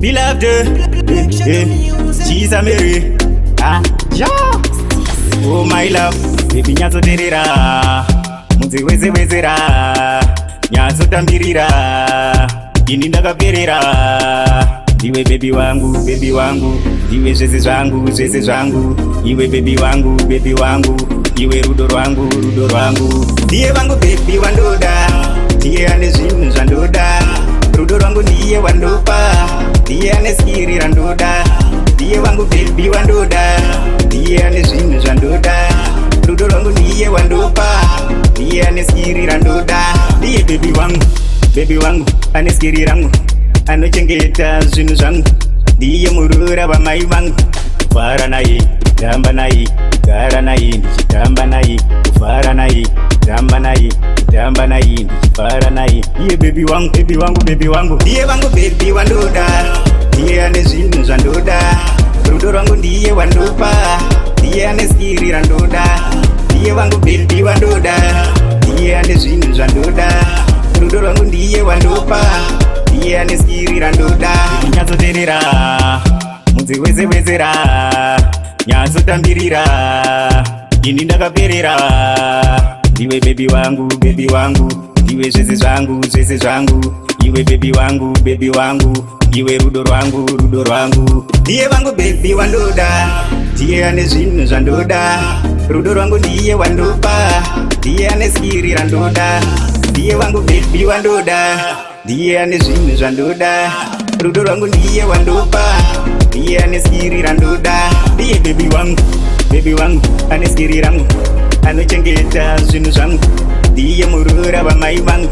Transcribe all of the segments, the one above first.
Beloved, she's a Mary. Yeah. Oh my love, baby nyatsoterera, mudzi wese wesera, nyatsotambirira, ini ndakaperera. Iwe baby wangu, iwe zvese zvangu, iwe baby wangu, iwe rudo rwangu. Ndiye wangu baby wandoda, ndiye ane zvinhu zvandoda. Rudo rwangu ndiye wandopa, ndiye ane skiri randoda. Ndiye wangu baby wandoda, ndiye ane zvinhu zvandoda. Rudo rwangu ndiye wandopa, ndiye ane skiri randoda. Ndiye baby wangu ane skiri rangu, anochengeta zvinhu zvangu. Ndiye murura wamai vangu, kufara naye, kutamba naye, kugara naye, ndichitamba naye, kufara naye, kutamba naye, kutamba naye, ndichifara naye. Iye baby wangu. Ndiye wangu baby wandoda, ndiye ane zvinhu zvandoda. Rudo rwangu ndiye wandopa, ndiye ane skiri randoda. Ndiye wangu baby wandoda, ndiye ane zvinhu zvandoda. Rudo rwangu ndiye wandopa, ndiye ane skiri randoda. Nyatsoterera, mudzi wese wesera, nyatsotambirira, ini ndakaperera. Ndiwe baby wangu, iwe zvese zvangu, iwe baby wangu, iwe rudo rwangu. Ndiye wangu baby wandoda, ndiye ane zvinhu zvandoda. Rudo rwangu ndiye wandopa, ndiye ane skiri randoda. Ndiye wangu baby wandoda, ndiye ane zvinhu zvandoda. Rudo rwangu ndiye wandopa, ndiye ane skiri randoda. Ndiye baby wangu ane skiri rangu, anochengeta zvinhu zvangu. Ndiye murura wamai vangu,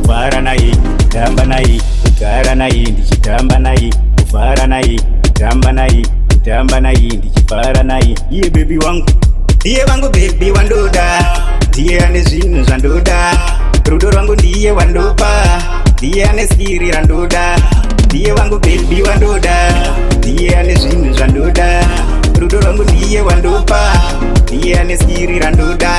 kufara naye, kutamba naye, kugara naye, ndichitamba naye, kufara naye, kutamba naye, kutamba naye, ndichifara naye. Iye baby wangu. Ndiye wangu baby wandoda, ndiye ane zvinhu zvandoda. Rudo rwangu ndiye wandopa, ndiye ane skiri randoda. Ndiye wangu baby wandoda, ndiye ane zvinhu zvandoda. Rudo rwangu ndiye wandopa, ndiye ane skiri randoda.